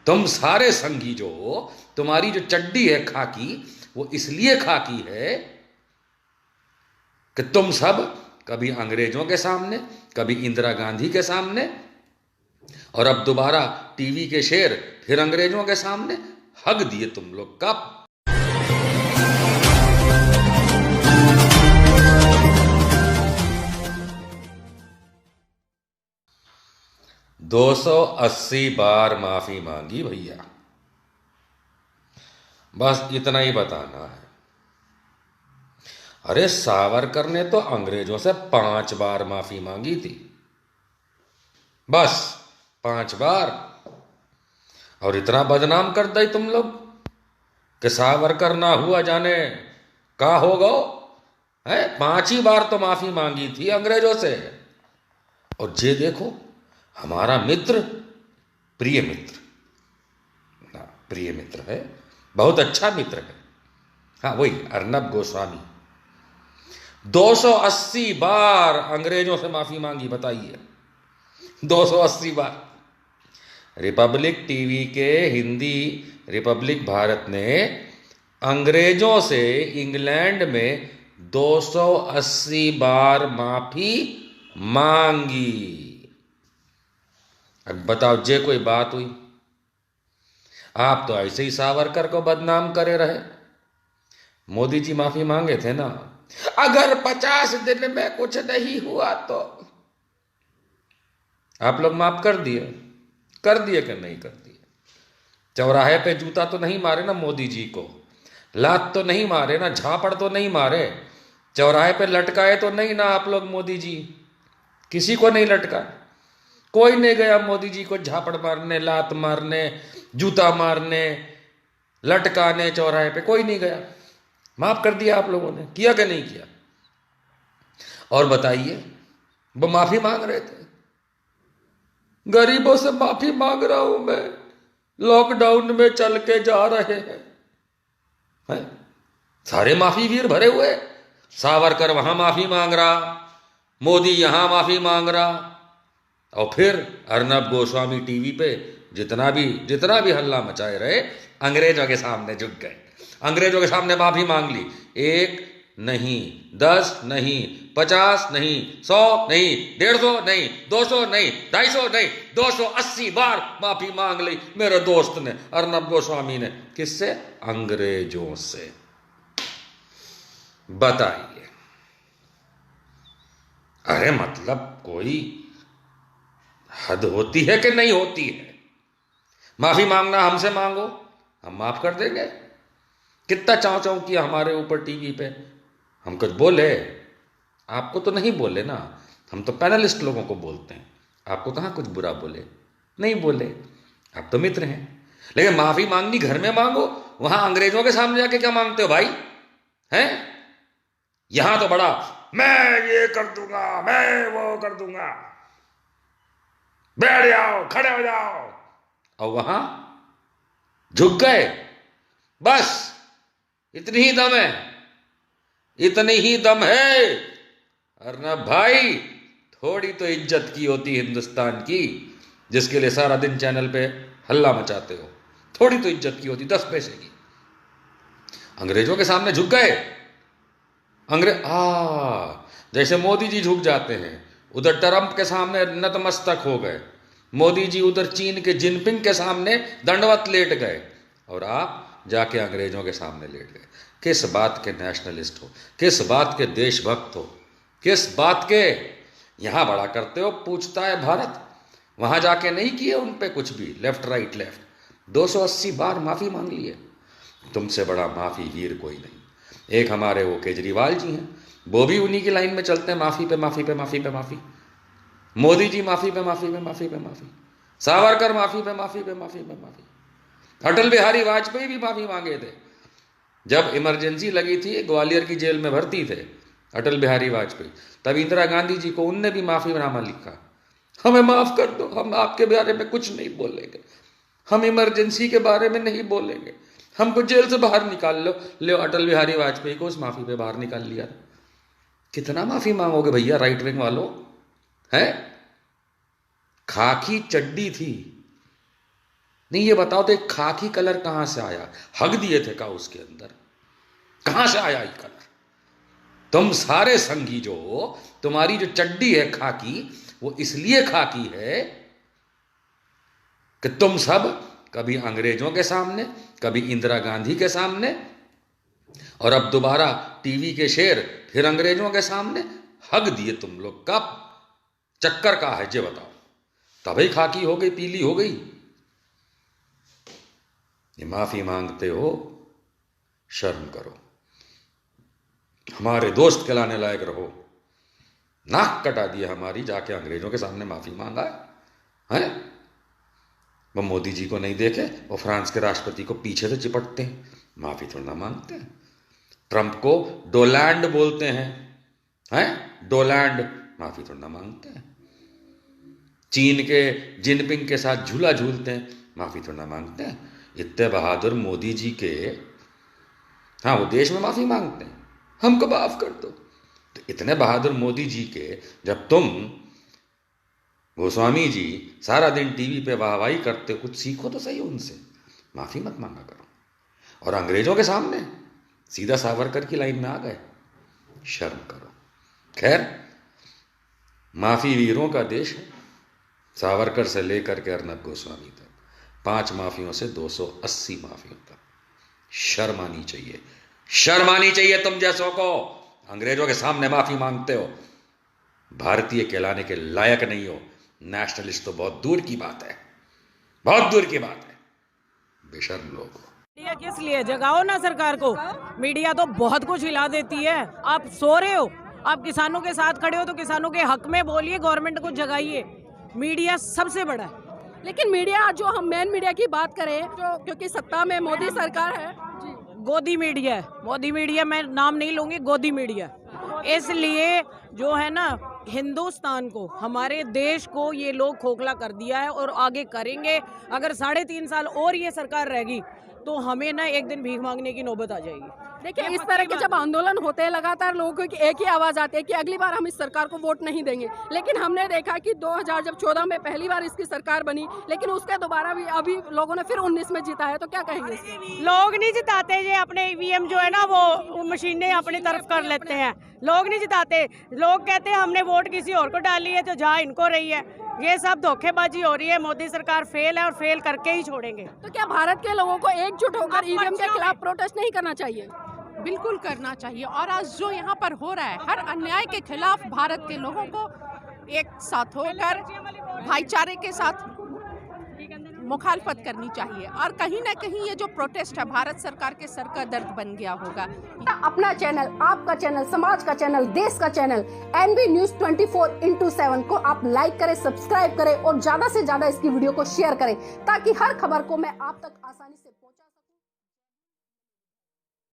तुम सारे संघी जो हो, तुम्हारी जो चड्डी है खाकी, वो इसलिए खाकी है कि तुम सब कभी अंग्रेजों के सामने, कभी इंदिरा गांधी के सामने, और अब दोबारा टीवी के शेर फिर अंग्रेजों के सामने हग दिए तुम लोग का। 280 बार माफी मांगी भैया, बस इतना ही बताना है। अरे सावरकर ने तो अंग्रेजों से 5 बार माफी मांगी थी, बस 5 बार। और इतना बदनाम कर दे तुम लोग कि सावरकर ना हुआ जाने का हो गो है। 5 ही बार तो माफी मांगी थी अंग्रेजों से। और ये देखो, हमारा मित्र, प्रिय मित्र, ना प्रिय मित्र है, बहुत अच्छा मित्र है, हाँ वही अर्नब गोस्वामी, 280 बार अंग्रेजों से माफी मांगी। बताइए, 280 बार। रिपब्लिक टीवी के हिंदी रिपब्लिक भारत ने अंग्रेजों से इंग्लैंड में 280 बार माफी मांगी। अब बताओ, जे कोई बात हुई? आप तो ऐसे ही सावरकर को बदनाम करे रहे। मोदी जी माफी मांगे थे ना, अगर 50 दिन में कुछ नहीं हुआ तो। आप लोग माफ कर दिए कि नहीं कर दिए? चौराहे पे जूता तो नहीं मारे ना मोदी जी को, लात तो नहीं मारे ना, झापड़ तो नहीं मारे, चौराहे पे लटकाए तो नहीं ना आप लोग मोदी जी? किसी को नहीं लटका, कोई नहीं गया मोदी जी को झापड़ मारने, लात मारने, जूता मारने, लटकाने चौराहे पे, कोई नहीं गया। माफ कर दिया आप लोगों ने, किया कि नहीं किया? और बताइए, वो माफी मांग रहे थे, गरीबों से माफी मांग रहा हूं मैं, लॉकडाउन में चल के जा रहे हैं। सारे माफी वीर भरे हुए, सावरकर वहां माफी मांग रहा, मोदी यहां माफी मांग रहा, और फिर अर्नब गोस्वामी टीवी पे जितना भी हल्ला मचाए रहे, अंग्रेजों के सामने झुक गए, अंग्रेजों के सामने माफी मांग ली। 1 नहीं, 10 नहीं, 50 नहीं, 100 नहीं, 150 नहीं, 200 नहीं, 250 नहीं, 280 बार माफी मांग ली मेरे दोस्त ने, अर्नब गोस्वामी ने। किससे? अंग्रेजों से। बताइए, अरे मतलब कोई हद होती है कि नहीं होती है? माफी मांगना हमसे मांगो, हम माफ कर देंगे। कितना चाव चाव किया हमारे ऊपर टीवी पे, हम कुछ बोले? आपको तो नहीं बोले ना, हम तो पैनलिस्ट लोगों को बोलते हैं, आपको कहाँ कुछ बुरा बोले? नहीं बोले, आप तो मित्र हैं। लेकिन माफी मांगनी घर में मांगो, वहां अंग्रेजों के सामने जाके क्या मांगते हो भाई? हैं? यहां तो बड़ा मैं ये कर दूंगा, मैं वो कर दूंगा, बैठ जाओ, खड़े हो जाओ, और वहां झुक गए। बस इतनी ही दम है, इतनी ही दम है। अर्नब भाई, थोड़ी तो इज्जत की होती हिंदुस्तान की, जिसके लिए सारा दिन चैनल पे हल्ला मचाते हो। थोड़ी तो इज्जत की होती, 10 पैसे की। अंग्रेजों के सामने झुक गए। जैसे मोदी जी झुक जाते हैं, उधर ट्रंप के सामने नतमस्तक हो गए, मोदी जी उधर चीन के जिनपिंग के सामने दंडवत लेट गए, और आप जाके अंग्रेजों के सामने लेट गए। किस बात के नेशनलिस्ट हो, किस बात के देशभक्त हो, किस बात के यहां बड़ा करते हो? पूछता है भारत, वहां जाके नहीं किए उन पे कुछ भी, लेफ्ट राइट लेफ्ट। 280 बार माफी मांग लिए, तुमसे बड़ा माफी वीर कोई नहीं। एक हमारे वो केजरीवाल जी हैं, वो भी उन्हीं की लाइन में चलते हैं, माफी पे माफी पे माफी पे माफी। मोदी जी माफी पे माफी पे माफी पे माफी, सावरकर माफी पे माफी पे माफी पे माफी, अटल बिहारी वाजपेयी भी माफी मांगे थे। जब इमरजेंसी लगी थी, ग्वालियर की जेल में भर्ती थे अटल बिहारी वाजपेयी, तब इंदिरा गांधी जी को उनने भी माफीनामा लिखा, हमें माफ कर दो, हम आपके बारे में कुछ नहीं बोलेंगे, हम इमरजेंसी के बारे में नहीं बोलेंगे, हमको जेल से बाहर निकाल लो। ले, अटल बिहारी वाजपेयी को उस माफी पे बाहर निकाल लिया। कितना माफी मांगोगे भैया राइट विंग वालों? है खाकी चड्डी थी, नहीं ये बताओ तो एक खाकी कलर कहां से आया? हग दिए थे का उसके अंदर? कहां से आया ये कलर? तुम सारे संघी जो हो, तुम्हारी जो चड्डी है खाकी, वो इसलिए खाकी है कि तुम सब कभी अंग्रेजों के सामने, कभी इंदिरा गांधी के सामने, और अब दोबारा टीवी के शेर फिर अंग्रेजों के सामने हग दिए तुम लोग। कब चक्कर का है जे बताओ? तभी खाकी हो गई, पीली हो गई। ये माफी मांगते हो, शर्म करो, हमारे दोस्त कहलाने लायक रहो। नाक कटा दिया हमारी, जाके अंग्रेजों के सामने माफी मांगा है? वो मोदी जी को नहीं देखे, वो फ्रांस के राष्ट्रपति को पीछे से चिपटते हैं, माफी थोड़ा ना मांगते हैं। ट्रंप को डोलैंड बोलते हैं डोलैंड, माफी थोड़ा ना मांगते हैं। चीन के जिनपिंग के साथ झूला झूलते हैं, माफी थोड़ा ना मांगते हैं। इतने बहादुर मोदी जी के, हाँ वो देश में माफी मांगते हैं, हमको माफ कर दो। तो इतने बहादुर मोदी जी के जब तुम गोस्वामी जी सारा दिन टीवी पे वाहवाही करते, कुछ सीखो तो सही उनसे, माफी मत मांगा करो। और अंग्रेजों के सामने सीधा सावरकर की लाइन में आ गए, शर्म करो। खैर, माफी वीरों का देश है। सावरकर से लेकर के अर्नब गोस्वामी तक, 5 माफियों से 280 माफियों तक। शर्म आनी चाहिए, शर्म आनी चाहिए तुम जैसों को। अंग्रेजों के सामने माफी मांगते हो, भारतीय कहलाने के लायक नहीं हो। नेशनलिस्ट तो बहुत दूर की बात है, बहुत दूर की बात है, बेशर्म लोग। मीडिया किस लिए? जगाओ ना सरकार को। मीडिया तो बहुत कुछ हिला देती है। आप सो रहे हो, आप किसानों के साथ खड़े हो तो किसानों के हक में बोलिए, गवर्नमेंट को जगाइए। मीडिया सबसे बड़ा है। लेकिन मीडिया, जो हम मेन मीडिया की बात करें, जो क्योंकि सत्ता में मोदी सरकार है, गोदी मीडिया है। मोदी मीडिया मैं नाम नहीं लूंगी, गोदी मीडिया। इसलिए जो है ना, हिंदुस्तान को, हमारे देश को ये लोग खोखला कर दिया है और आगे करेंगे। अगर 3.5 साल और ये सरकार रहेगी तो हमें ना एक दिन भीख मांगने की नौबत आ जाएगी। देखिए इस तरह के जब आंदोलन होते हैं लगातार, लोगों की एक ही आवाज आती है कि अगली बार हम इस सरकार को वोट नहीं देंगे। लेकिन हमने देखा कि 2014 में पहली बार इसकी सरकार बनी, लेकिन उसके दोबारा भी अभी लोगों ने फिर 19 में जीता है, तो क्या कहेंगे? लोग नहीं जिताते, ये अपने ईवीएम जो है ना वो मशीनें अपनी तरफ कर लेते हैं। लोग नहीं जिताते, लोग कहते हैं हमने वोट किसी और को डाली है तो जहाँ इनको रही है। ये सब धोखेबाजी हो रही है। मोदी सरकार फेल है और फेल करके ही छोड़ेंगे। तो क्या भारत के लोगों को एकजुट होकर ईवीएम के खिलाफ प्रोटेस्ट नहीं करना चाहिए? बिल्कुल करना चाहिए। और आज जो यहाँ पर हो रहा है, हर अन्याय के खिलाफ भारत के लोगों को एक साथ होकर भाईचारे के साथ मुखालफत करनी चाहिए। और कहीं ना कहीं ये जो प्रोटेस्ट है भारत सरकार के सर का दर्द बन गया होगा। अपना चैनल, आपका चैनल, समाज का चैनल, देश का चैनल NV News 24/7 को आप लाइक करें, सब्सक्राइब करें और ज्यादा से ज्यादा इसकी वीडियो को शेयर करें, ताकि हर खबर को मैं आप तक आसानी से पहुंचा